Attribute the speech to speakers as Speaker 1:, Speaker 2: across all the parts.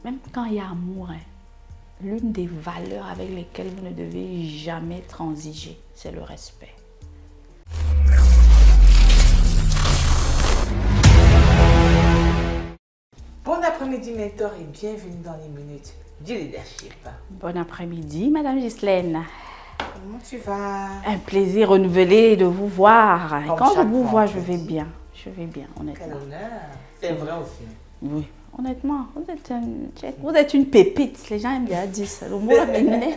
Speaker 1: Même quand il y a amour, hein, l'une des valeurs avec lesquelles vous ne devez jamais transiger, c'est le respect.
Speaker 2: Bon après-midi, mentor, et bienvenue dans les minutes du leadership.
Speaker 1: Bon après-midi, Madame Ghislaine.
Speaker 2: Comment tu vas?
Speaker 1: Un plaisir renouvelé de vous voir. Et
Speaker 2: Comme
Speaker 1: quand je
Speaker 2: chaque
Speaker 1: vous vois, je
Speaker 2: vendredi.
Speaker 1: vais bien. Je vais bien,
Speaker 2: Quel
Speaker 1: honnêtement.
Speaker 2: honneur. C'est vrai aussi.
Speaker 1: Oui, honnêtement, vous êtes une pépite. Les gens aiment bien dire ça. Le mot là m'énerve.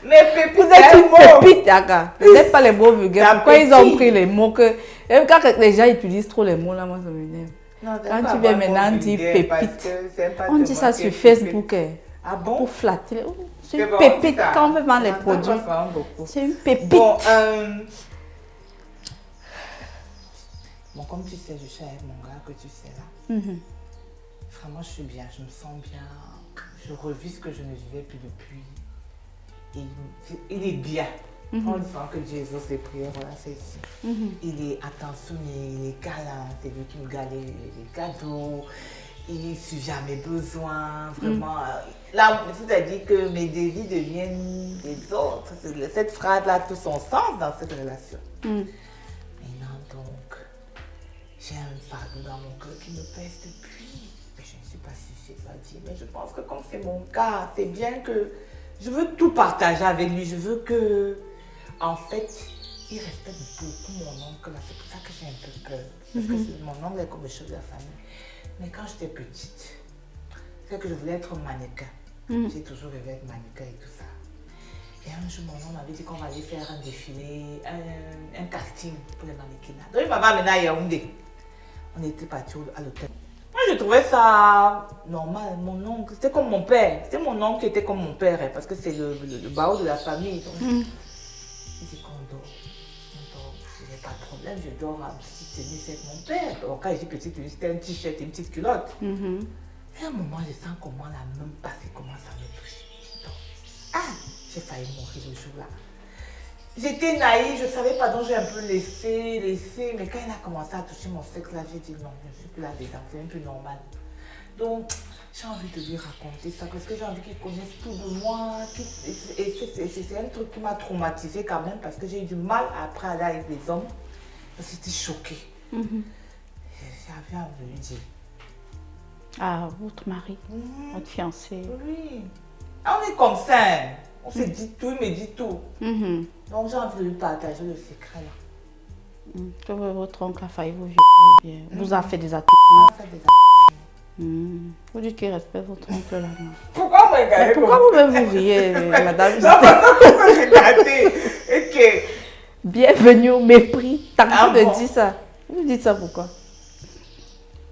Speaker 2: Mais pépites,
Speaker 1: Vous êtes
Speaker 2: c'est un
Speaker 1: une
Speaker 2: mot.
Speaker 1: pépite, Aga. Vous n'êtes pas les mots vulgaires.
Speaker 2: La
Speaker 1: Pourquoi ils ont
Speaker 2: pépite.
Speaker 1: pris les mots que... Même quand les gens utilisent trop les mots là, moi ça m'énerve.
Speaker 2: Non, t'aimes
Speaker 1: Quand
Speaker 2: pas
Speaker 1: tu viens
Speaker 2: avoir le mot
Speaker 1: maintenant dire
Speaker 2: vulgaire parce
Speaker 1: pépite,
Speaker 2: que c'est pas
Speaker 1: on
Speaker 2: de
Speaker 1: dit
Speaker 2: moi
Speaker 1: ça
Speaker 2: qui
Speaker 1: sur
Speaker 2: est
Speaker 1: Facebook
Speaker 2: pépite. Ah bon?
Speaker 1: pour flatter. Oh, c'est
Speaker 2: C'est
Speaker 1: une
Speaker 2: bon,
Speaker 1: pépite
Speaker 2: ça.
Speaker 1: quand on veut vendre les
Speaker 2: J'entends
Speaker 1: produits.
Speaker 2: pas beaucoup.
Speaker 1: C'est une pépite.
Speaker 2: Bon, comme tu sais, je suis avec mon gars que tu sais là.
Speaker 1: Mhm.
Speaker 2: Vraiment, je suis bien, je me sens bien. Je revis ce que je ne vivais plus depuis. Et il est bien. On le sent que Jésus s'est prié, voilà, c'est ici. Il est attentionné, il est câlin, c'est lui qui me garde les cadeaux. Il subvient à mes besoins, vraiment. Là, c'est-à-dire que mes désirs deviennent des autres. Cette phrase-là a tout son sens dans cette relation. Maintenant, donc, j'ai un fardeau dans mon cœur qui me pèse depuis. Mais je ne sais pas si c'est pas dit, mais je pense que comme c'est mon cas, c'est bien que je veux tout partager avec lui. Je veux que, en fait, il respecte beaucoup mon oncle. C'est pour ça que j'ai un peu peur. Parce que mon oncle est comme le chef de la famille. Mais quand j'étais petite, c'est que je voulais être mannequin. J'ai toujours rêvé d'être mannequin et tout ça. Et un jour, mon oncle m'avait dit qu'on allait faire un défilé, un casting pour les mannequins. Donc il m'avait amené à Yaoundé. On était partis à l'hôtel. Moi, je trouvais ça normal. Mon oncle, c'était comme mon père. C'était mon oncle qui était comme mon père, hein, parce que c'est le barreau de la famille. Donc, il dit qu'on dort. On dort, il n'y a pas de problème. Je dors en petite tenue avec mon père. Donc, quand je dis petite tenue, c'était un t-shirt et une petite culotte. Et à un moment, je sens comment la même passée commence à me toucher. Donc, j'ai failli mourir le jour-là. J'étais naïve, je ne savais pas, donc j'ai un peu laissé, mais quand il a commencé à toucher mon sexe, là, j'ai dit non, je ne suis plus là-dedans, c'est un peu normal. Donc, j'ai envie de lui raconter ça, parce que j'ai envie qu'il connaisse tout de moi, et c'est un truc qui m'a traumatisée quand même, parce que j'ai eu du mal après aller avec les hommes, parce que j'étais choquée. J'avais envie de lui dire.
Speaker 1: Ah, votre mari, votre fiancé.
Speaker 2: Oui, on est comme ça, hein. On se dit tout, il me dit tout. Donc j'ai envie de lui partager le secret là.
Speaker 1: Que votre oncle a failli vous violer bien. Vous a fait des attouchements.
Speaker 2: On fait des affaires.
Speaker 1: Vous dites qu'il respecte votre oncle là. Non.
Speaker 2: Pourquoi vous me regardez
Speaker 1: Pourquoi
Speaker 2: comme
Speaker 1: vous-même vous riez, madame?
Speaker 2: ça? Pourquoi vous me regardez? Ok.
Speaker 1: Bienvenue au mépris. T'as
Speaker 2: Ah
Speaker 1: envie de
Speaker 2: bon?
Speaker 1: dire ça. Vous dites ça pourquoi?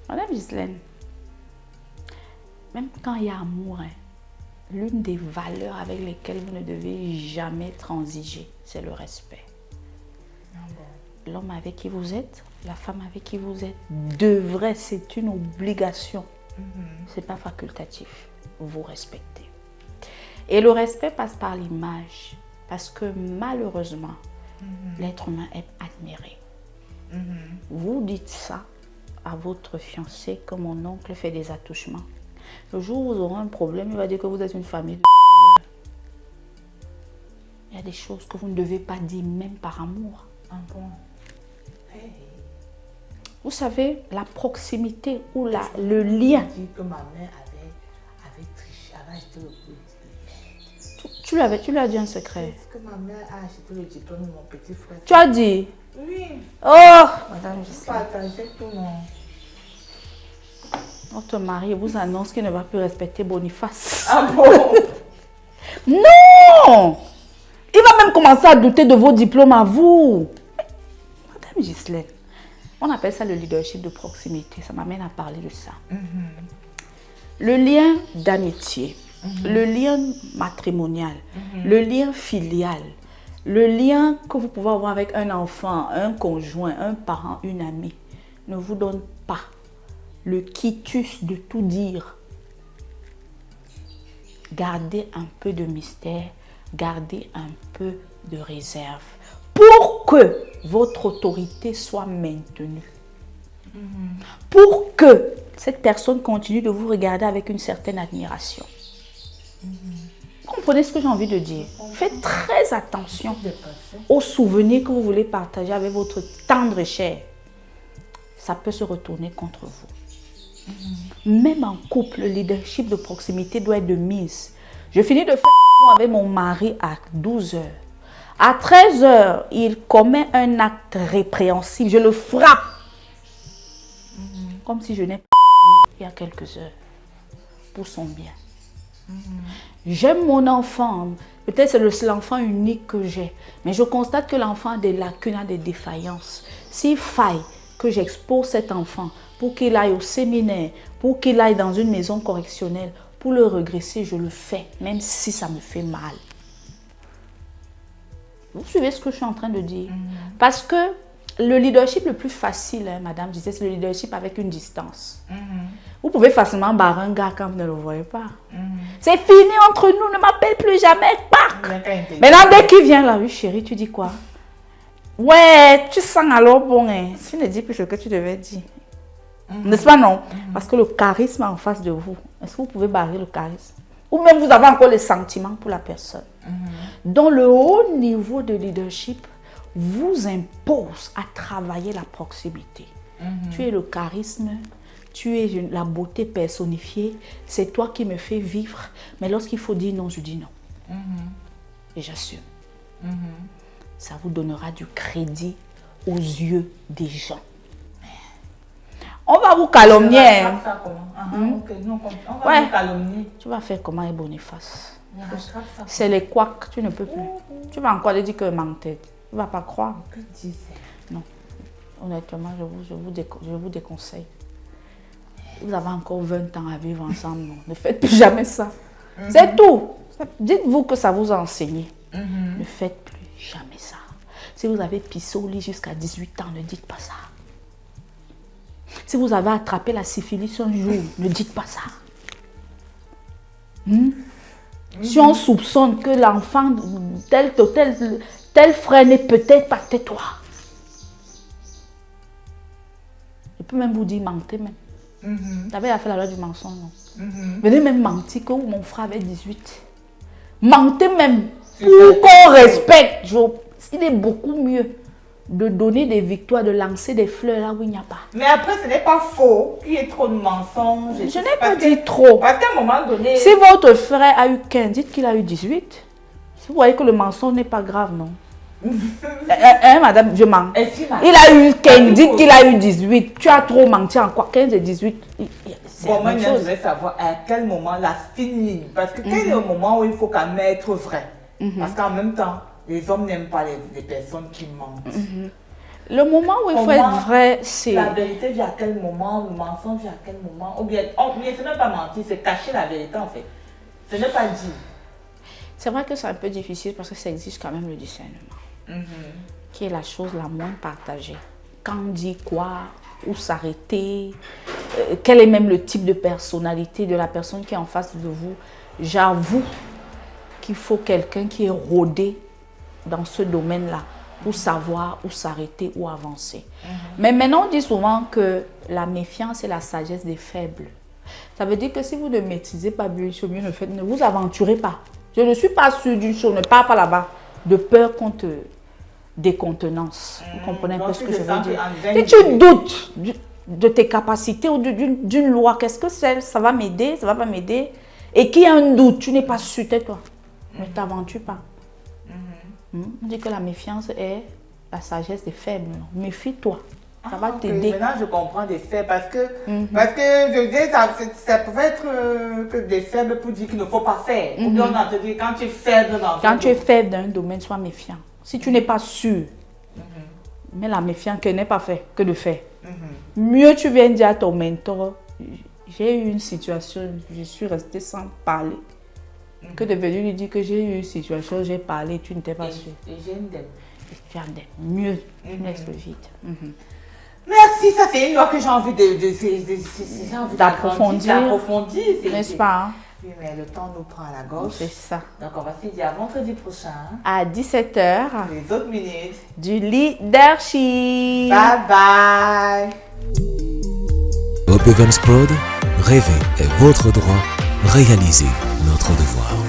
Speaker 1: Madame Ghislaine, même quand il y a amour, hein, l'une des valeurs avec lesquelles vous ne devez jamais transiger, c'est le respect. L'homme avec qui vous êtes, la femme avec qui vous êtes, devrait, c'est une obligation. C'est pas facultatif. Vous respectez. Et le respect passe par l'image. Parce que malheureusement, l'être humain est admiré. Vous dites ça à votre fiancé que mon oncle fait des attouchements. Le jour où vous aurez un problème, il va dire que vous êtes une famille de... Il y a des choses que vous ne devez pas dire même par amour.
Speaker 2: Hey.
Speaker 1: Vous savez, la proximité ou le lien.
Speaker 2: Je dis que ma mère avait triché, avait acheté le petit.
Speaker 1: Tu lui as dit un secret.
Speaker 2: Est-ce que ma mère a acheté le diplôme de mon petit frère?
Speaker 1: Tu as dit.
Speaker 2: Oui.
Speaker 1: Oh, madame
Speaker 2: Je
Speaker 1: Gisèle.
Speaker 2: partageais tout mon...
Speaker 1: Votre mari vous annonce qu'il ne va plus respecter Boniface.
Speaker 2: Ah bon?
Speaker 1: Non! Il va même commencer à douter de vos diplômes à vous. Madame Ghislaine, on appelle ça le leadership de proximité. Ça m'amène à parler de ça. Le lien d'amitié, le lien matrimonial, le lien filial, le lien que vous pouvez avoir avec un enfant, un conjoint, un parent, une amie, ne vous donne pas le quitus de tout dire. Gardez un peu de mystère, gardez un peu de réserve pour que votre autorité soit maintenue. pour que cette personne continue de vous regarder avec une certaine admiration. Vous comprenez ce que j'ai envie de dire? Faites très attention aux souvenirs que vous voulez partager avec votre tendre chair. Ça peut se retourner contre vous. Même en couple, le leadership de proximité doit être de mise. Je finis de faire avec mon mari à 12 heures. À 13 heures, il commet un acte répréhensible. Je le frappe. Comme si je n'ai pas il y a quelques heures. Pour son bien. J'aime mon enfant. Peut-être c'est l'enfant unique que j'ai. Mais je constate que l'enfant a des lacunes, a des défaillances. S'il faille que j'expose cet enfant pour qu'il aille au séminaire, pour qu'il aille dans une maison correctionnelle, pour le regresser, je le fais, même si ça me fait mal. Vous suivez ce que je suis en train de dire? Parce que le leadership le plus facile, hein, madame disait, c'est le leadership avec une distance. Vous pouvez facilement barrer un gars quand vous ne le voyez pas. C'est fini entre nous, ne m'appelle plus jamais. Maintenant, dès qu'il vient là, oui chérie, tu dis quoi? Ouais, tu sens alors bon, hein. Tu ne dis plus ce que tu devais dire. N'est-ce pas non? Parce que le charisme est en face de vous. Est-ce que vous pouvez barrer le charisme? Ou même vous avez encore les sentiments pour la personne. Donc le haut niveau de leadership vous impose à travailler la proximité. Tu es le charisme, tu es la beauté personnifiée, c'est toi qui me fais vivre. Mais lorsqu'il faut dire non, je dis non. Et j'assume. Ça vous donnera du crédit aux yeux des gens. On va vous calomnier.
Speaker 2: On va vous calomnier.
Speaker 1: Tu vas faire comment, Boniface? C'est les couacs, tu ne peux plus. Tu vas encore lui dire que menteur. Tu ne vas pas croire. Non. Honnêtement, je vous déconseille. Vous avez encore 20 ans à vivre ensemble. Non. Ne faites plus jamais ça. C'est tout. Dites-vous que ça vous a enseigné. Ne faites plus jamais ça. Si vous avez pissé au lit jusqu'à 18 ans, ne dites pas ça. Si vous avez attrapé la syphilis un jour, ne dites pas ça. Si on soupçonne que l'enfant, tel frère n'est peut-être pas, tais-toi. Je peux même vous dire, mentez même. Vous avez fait la loi du mensonge, non? Venez même mentir que mon frère avait 18. Mentez même pour qu'on respecte. Il est beaucoup mieux de donner des victoires, de lancer des fleurs là où il n'y a pas.
Speaker 2: Mais après, ce n'est pas faux qu'il y ait trop de mensonges.
Speaker 1: Je n'ai pas dit trop.
Speaker 2: Parce qu'à un moment donné...
Speaker 1: Si votre frère a eu 15, dites qu'il a eu 18. Si vous voyez que le mensonge n'est pas grave, non? Madame, je mens. Il a eu 15, dites qu'il a eu 18. Tu as trop menti en quoi? 15 et 18.
Speaker 2: Bon, moi, je voudrais savoir à quel moment la fine ligne. Parce que quel est le moment où il faut quand même être vrai? Parce qu'en même temps, les hommes n'aiment pas les personnes qui mentent.
Speaker 1: Le moment où il faut être vrai, c'est...
Speaker 2: La vérité vient à quel moment? Le mensonge vient à quel moment? Ou bien, ce n'est pas mentir, c'est cacher la vérité en fait. Ce n'est pas dire.
Speaker 1: C'est vrai que c'est un peu difficile parce que ça exige quand même le discernement. Qui est la chose la moins partagée. Quand dire quoi? Où s'arrêter? Quel est même le type de personnalité de la personne qui est en face de vous? J'avoue qu'il faut quelqu'un qui est rodé dans ce domaine-là pour savoir où s'arrêter, où avancer. Mais maintenant, on dit souvent que la méfiance est la sagesse des faibles. Ça veut dire que si vous ne maîtrisez pas bien, ne vous aventurez pas. Je ne suis pas sûre d'une chose, ne pars pas là-bas de peur contre décontenance. Vous comprenez un peu ce que je veux dire? Si tu doutes de tes capacités ou d'une loi, qu'est-ce que c'est? Ça va m'aider, ça va pas m'aider? Et qu'il y a un doute, tu n'es pas sûr, tais-toi. Ne t'aventure pas. On dit que la méfiance est la sagesse des faibles. Méfie-toi. Ça va t'aider.
Speaker 2: Maintenant, je comprends des faits parce que je dis, ça pouvait être que des faibles pour dire qu'il ne faut pas faire. Ou bien on a dit quand tu es faible
Speaker 1: dans un domaine, sois méfiant. Si tu n'es pas sûr, mais la méfiance que n'est pas fait que de faire. Mieux tu viens dire à ton mentor, j'ai eu une situation, je suis restée sans parler. Que de venir lui dire que j'ai eu une situation, j'ai parlé, tu n'étais pas sûr.
Speaker 2: Et j'ai une dème.
Speaker 1: Tu as une dème. Mieux, tu laisses le vide.
Speaker 2: Merci, ça c'est une loi que j'ai envie d'approfondir.
Speaker 1: N'est-ce pas? Hein?
Speaker 2: Oui, mais le temps nous prend à la gauche.
Speaker 1: C'est ça.
Speaker 2: Donc on va se dire à vendredi prochain.
Speaker 1: À 17h.
Speaker 2: Les autres minutes.
Speaker 1: Du leadership.
Speaker 2: Bye bye.
Speaker 3: Groupe Evans Prod, rêver est votre droit, réalisez notre devoir.